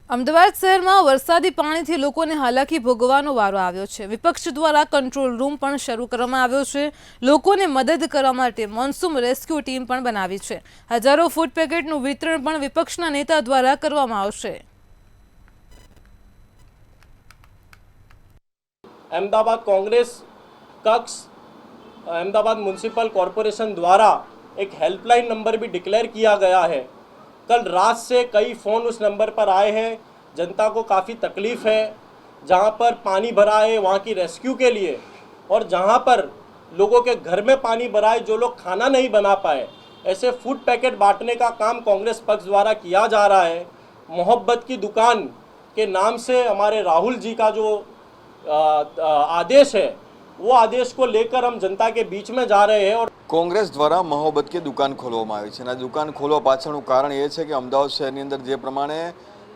અમદાવાદ શહેરમાં વરસાદી પાણીથી લોકોને હાલાકી ભોગવવાનો વારો આવ્યો છે। વિપક્ષ દ્વારા કંટ્રોલ રૂમ પણ શરૂ કરવામાં આવ્યો છે। લોકોને મદદ કરવા માટે મોન્સૂન રેસ્ક્યુ ટીમ પણ બનાવી છે। હજારો ફૂડ પેકેટનું વિતરણ પણ વિપક્ષના નેતા દ્વારા કરવામાં આવશે। अहमदाबाद कांग्रेस कक्ष अहमदाबाद म्यूनसिपल कॉरपोरेशन द्वारा एक हेल्पलाइन नंबर भी डिक्लेयर किया गया है। कल रात से कई फ़ोन उस नंबर पर आए हैं। जनता को काफ़ी तकलीफ़ है, जहां पर पानी भरा है वहां की रेस्क्यू के लिए, और जहां पर लोगों के घर में पानी भरा है, जो लोग खाना नहीं बना पाए, ऐसे फूड पैकेट बांटने का काम कांग्रेस पक्ष द्वारा किया जा रहा है। मोहब्बत की दुकान के नाम से हमारे राहुल जी का जो आदेश है, वो आदेश को लेकर हम जनता के बीच में जा रहे हैं। और કોંગ્રેસ દ્વારા મોહબ્બત की દુકાન ખોલવામાં આવી છે અને આ દુકાન ખોલવા પાછળનું કારણ એ છે કે અમદાવાદ શહેરની અંદર જે પ્રમાણે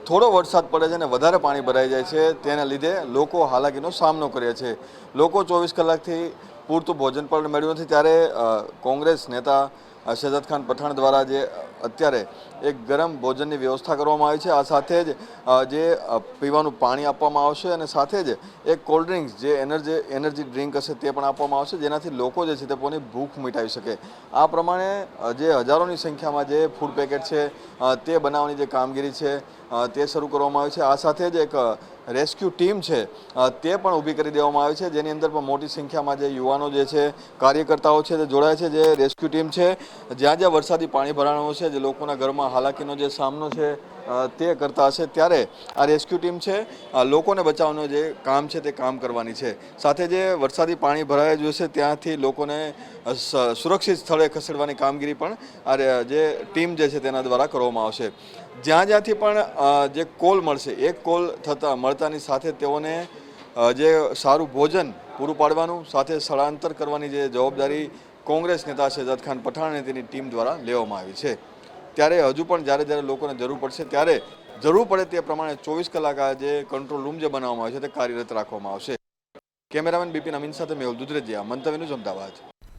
થોડો વરસાદ પડે છે અને વધારે પાણી ભરાઈ જાય છે તેના લીધે લોકો હાલાકીનો સામનો કરે છે। લોકો 24 કલાકથી પૂરતું ભોજન પણ મેળવ્યું નથી, ત્યારે કોંગ્રેસ નેતા શહેજાદ ખાન પઠાણ દ્વારા જે અત્યારે એક ગરમ ભોજનની વ્યવસ્થા કરવામાં આવી છે। આ સાથે જ જે પીવાનું પાણી આપવામાં આવશે અને સાથે જ એક કોલ્ડ ડ્રિંક્સ જે એનર્જી ડ્રિંક હશે તે પણ આપવામાં આવશે, જેનાથી લોકો જે છે તે પોતાની ભૂખ મિટાવી શકે। આ પ્રમાણે જે હજારોની સંખ્યામાં જે ફૂડ પેકેટ છે તે બનાવવાની જે કામગીરી છે તે શરૂ કરવામાં આવી છે। આ સાથે જ એક રેસ્ક્યુ ટીમ છે તે પણ ઊભી કરી દેવામાં આવી છે, જેની અંદર પણ મોટી સંખ્યામાં જે યુવાનો જે છે કાર્યકર્તાઓ છે તે જોડાય છે। જે રેસ્ક્યુ ટીમ છે જ્યાં જ્યાં વરસાદી પાણી ભરાણું છે, જે લોકોના ઘરમાં હાલાકીનો જે સામનો છે તે કરતા હશે, ત્યારે આ રેસ્ક્યુ ટીમ છે લોકોને બચાવવાનું જે કામ છે તે કામ કરવાની છે। સાથે જે વરસાદી પાણી ભરાયા જોશે ત્યાંથી લોકોને સુરક્ષિત સ્થળે ખસેડવાની કામગીરી પણ આ જે ટીમ જે છે તેના દ્વારા કરવામાં આવશે। જ્યાં જ્યાંથી પણ જે કોલ મળશે, એક કોલ મળતાની સાથે તેઓને જે સારું ભોજન પૂરું પાડવાનું સાથે સ્થળાંતર કરવાની જે જવાબદારી કોંગ્રેસ નેતા શહેજાદ ખાન પઠાણ અને તેની ટીમ દ્વારા લેવામાં આવી છે। ત્યારે હજુ પણ જ્યારે જ્યારે લોકોને જરૂર પડશે ત્યારે જરૂર પડે તે પ્રમાણે 24 કલાક આ જે કંટ્રોલ રૂમ જે બનાવવામાં આવે છે તે કાર્યરત રાખવામાં આવશે। કેમેરામેન બિપિન અમીન સાથે મેહુલ દુધરેજિયા, મંતવ્ય ન્યૂઝ, અમદાવાદ।